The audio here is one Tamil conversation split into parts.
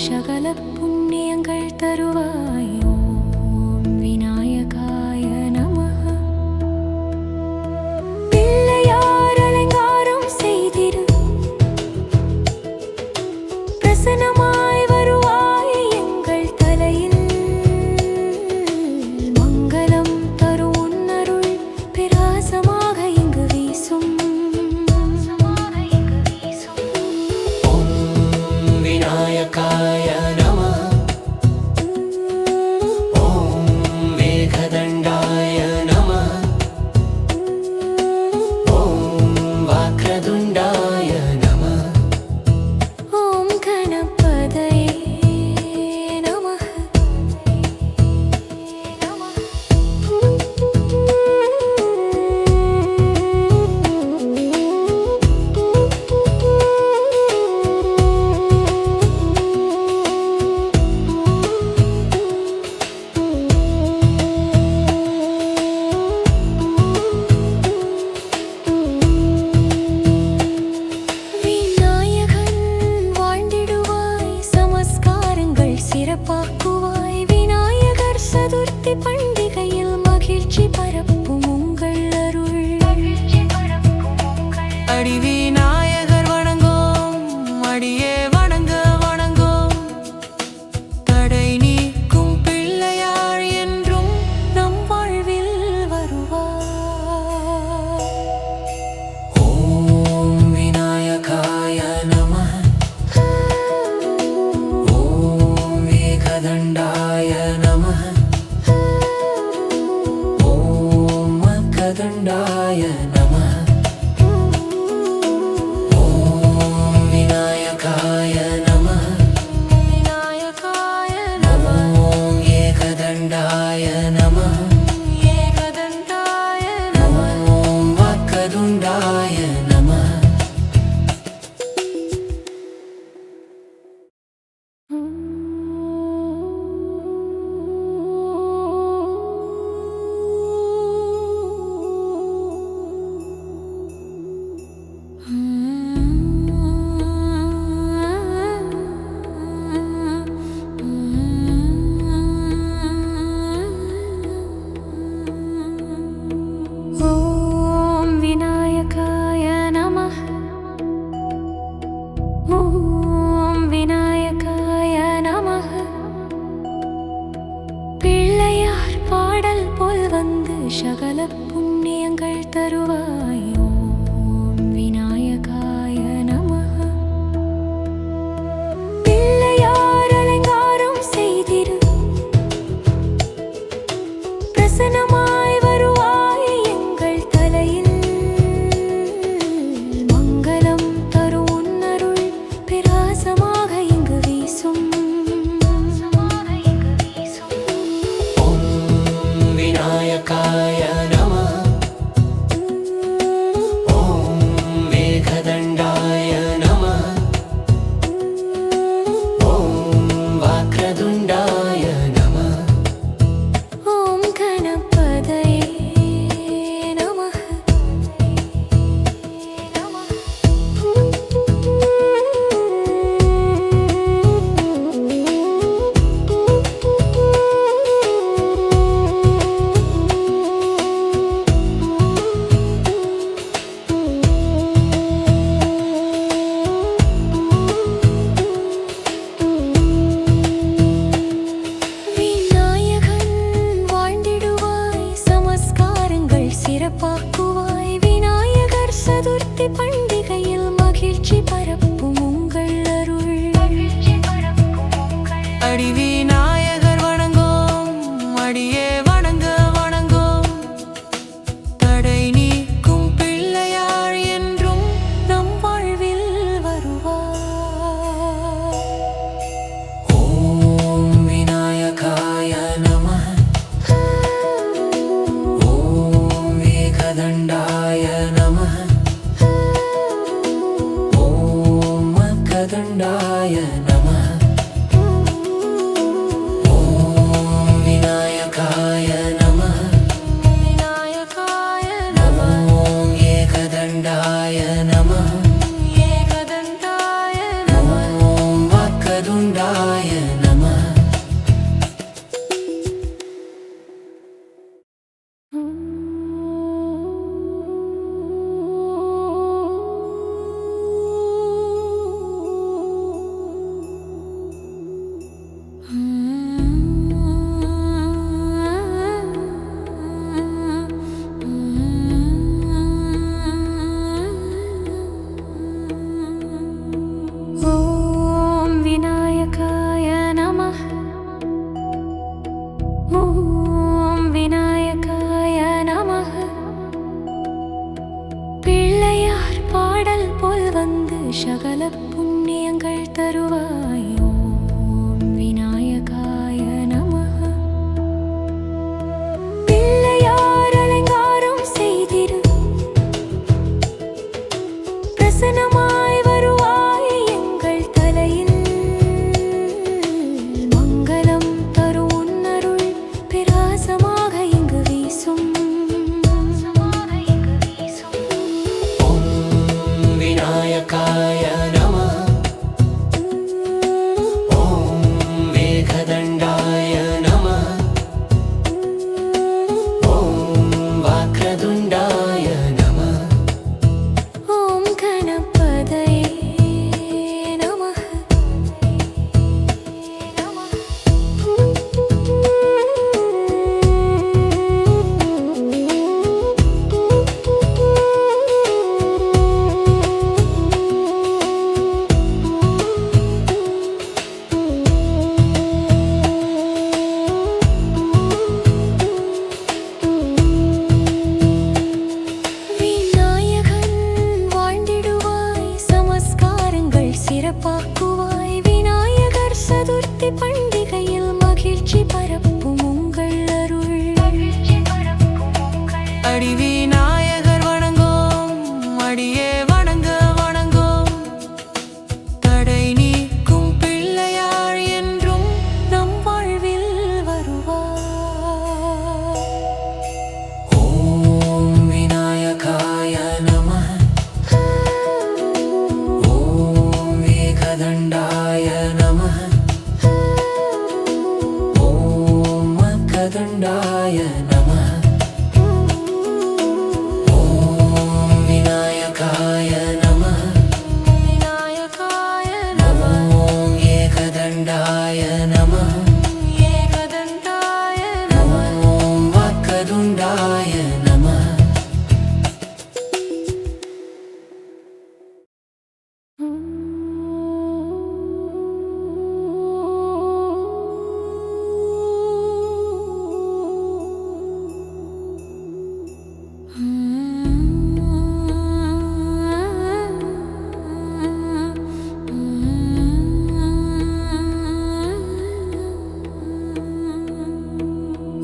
சகல புண்ணியங்கள் தருவாய். ஓம் விநாயகாய நமஹ. பிள்ளையார் அலங்காரம் செய்திரு, பிரசன்னமாய் வருவாய் எங்கள் தலையில். மங்களம் தரும் உன்னருள் பிரகாசமாக இங்கு வீசும். விநாயகாய நமः. ஓம் வேகதண்டாய நமः. ஓம் வக்ரதுண்டாய நமः. ஓம் கணபதயே நமஹ. சிறப்பாக்குவாய். விநாயகர் சதுர்த்தி பண்டிகையில் மகிழ்ச்சி பரப்பும் உங்கள் அருள். அடி விநாயகர் வணங்கோம், அடியே வணங்க வணங்கோம். தடை நீக்கும் பிள்ளையார் என்றும் நம் வாழ்வில் வருவார். ஓம் விநாயகாய நமः. தண்டாய நமः. ஓம் மக்கதண்டாய நமः. ஓம் விநாயகாய நமः. விநாயகாய நமஹ. ஓம் ஏகதண்டாய நமः. ஏகதண்டாய நமஹ. ஓம் மக்கதுண்டாய நமः. ஓம் விநாயகாய நமஹ. ஓம் விநாயகாய நமஹ. பிள்ளையார் பாடல் போல் வந்து சகல புண்ணியங்கள் தருவாய். ஓம் விநாயகாய நமஹ. பிள்ளையார் அலங்காரம் செய்திரு, பிரசன்னமாய் வருவாய் எங்கள் தலையில். மங்களம் தரும் உன்னருள் பிரகாசமாக இங்கு வீசும். ஓம் விநாயகாய நமः. ஓம் வேகதண்டாய நமः. ஓம் வக்ரதுண்டாய நமः. ஓம் கணபதயே நமஹ. விநாயகன் வாழ்ந்திடுவாய், சமஸ்காரங்கள் சிறப்பாக்குவாய். விநாயகர் சதுர்த்தி பண்டிகையில் மகிழ்ச்சி பரப்பும் உங்கள் அருள். அடி விநாயகர் வணங்கோம், அடியே வணங்க வணங்கோம். தடை நீக்கும் பிள்ளையார் என்றும் நம் வாழ்வில் வருவார். ஓம் விநாயகாய நமः. ஓம் ஏகதண்டாய நமः. ஓம் மக்கதண்டாய நமः. ஓம் விநாயகாய நமः. விநாயகாய நமஹ. ஓம் ஏகதண்டாய நமः. ஏகதண்டாய நமஹ. ஓம் வக்ரதுண்டாய போல் வந்து சகல புண்ணியங்கள் தருவாய். ஓம் விநாயகாய நமஹ. பிள்ளையார் அலங்காரம் செய்திரு, பிரசன்னமாய் வருவாய் எங்கள் தலையில். மங்களம் தரும் உன்னருள் பிரகாசமாக இங்கு வீசும். विनायकाय नमः। ॐ मेघदण्डाय नमः। ॐ वक्रतुण्डाय नमः। ஓம் கணபதயே நமஹ. விநாயகன் வாழ்ந்திடுவாய், சமஸ்காரங்கள் சிறப்பாக்குவாய். விநாயகர் சதுர்த்தி பண்டிகையில் மகிழ்ச்சி பரப்பும் உங்கள் அருள். அடி விநாயகர் வணங்கோம், அடியே வணங்க வணங்கோம். தடை நீக்கும் பிள்ளையார் என்றும் நம் வாழ்வில் வருவாய். ஓம் விநாயகாய நமः. ஓம் ஏகதண்டாய நமः. ஓம் மக்கதண்டாய நமः. ஓம் விநாயகாய நமः. விநாயகாய நமஹ. ஓம் ஏகதண்டாய நமः. ஏகதண்டாய நமஹ. ஓம் வக்கதுண்டாய நமः.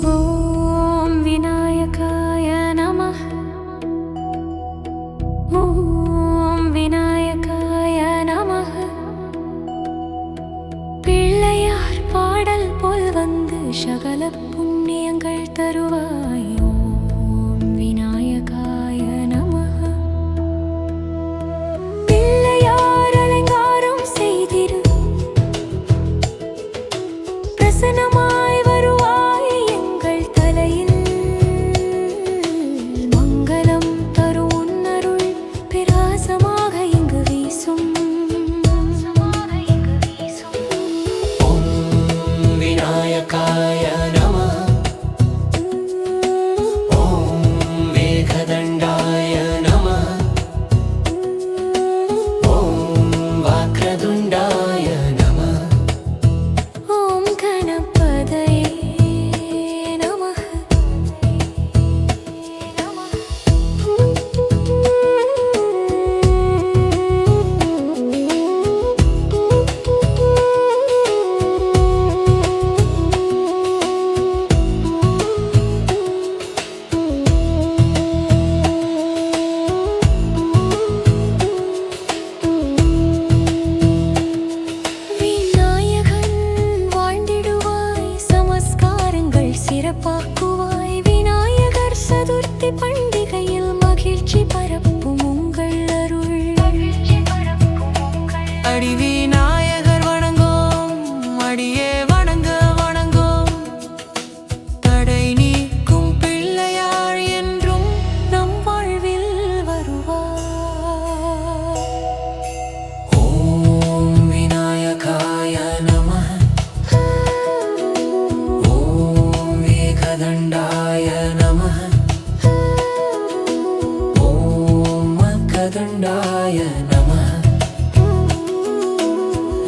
ஓம் விநாயகாய நமஹ. ஓம் விநாயகாய நமஹ. பிள்ளையார் பாடல் போல் வந்து சகல புண்ணியங்கள் தருவாய். ஓம் விநாயகாய நமஹ. பிள்ளையார் அலங்காரம் செய்திரு, பிரசன்னமாய் வருவாய் எங்கள் தலையில். மங்களம் தரும் உன்னருள் பிரகாசமாக இங்கு வீசும். ஓம் விநாயகாய நமः. ஓம் மேகதண்டாய நமः. ஓம் வக்ரதுண்டாய நமः. ஓம் கணபதயே நமஹ. விநாயகன் வாழ்ந்திடுவாய், சமஸ்காரங்கள் சிறப்பாக்குவாய். விநாயகர் சதுர்த்தி பண்டிகையில் மகிழ்ச்சி பரப்பும் உங்கள் அருள். அடி விநாயகர் வணங்கோம், அடியே வணங்க வணங்கோம். தடை நீக்கும் பிள்ளையார் என்றும் நம் வாழ்வில் வருவாய். ஓம் விநாயகாய நமः. ஓம் ஏகதண்டாய நமः. ஓம் மக்கதண்டாய நமः.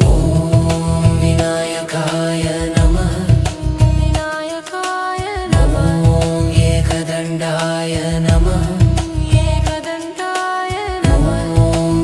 ஓம் விநாயகாய நமः. விநாயகாய நமஹ. ஓம் ஏகதண்டாய நமः. ஏகதண்டாய நமஹ. ஓம்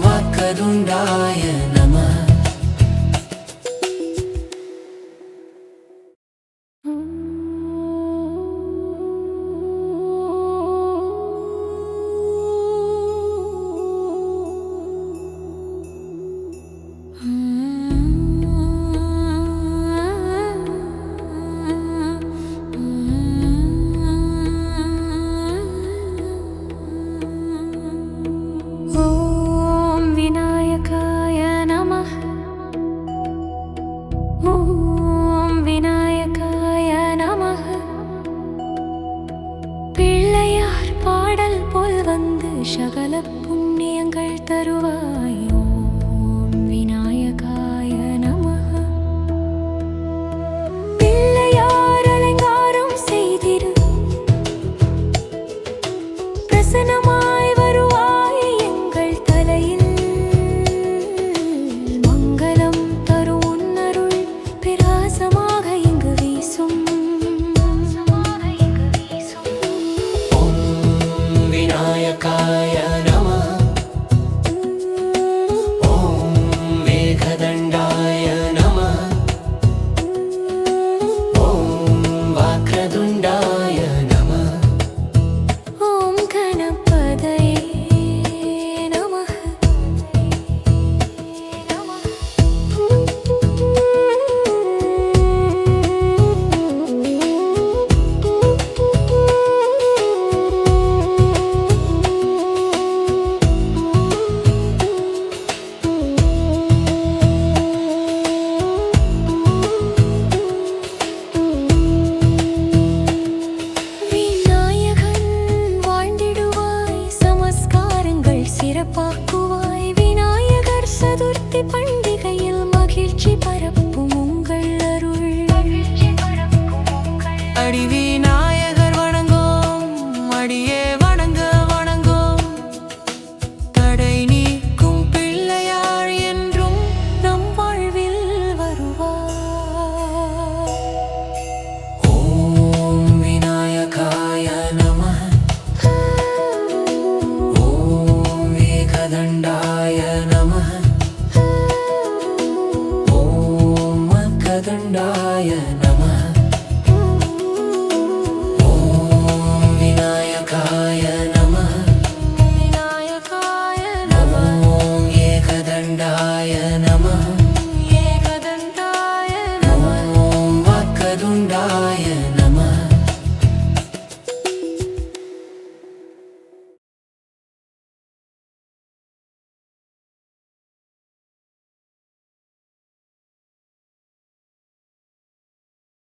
சகல புண்ணியங்கள் தருவாய்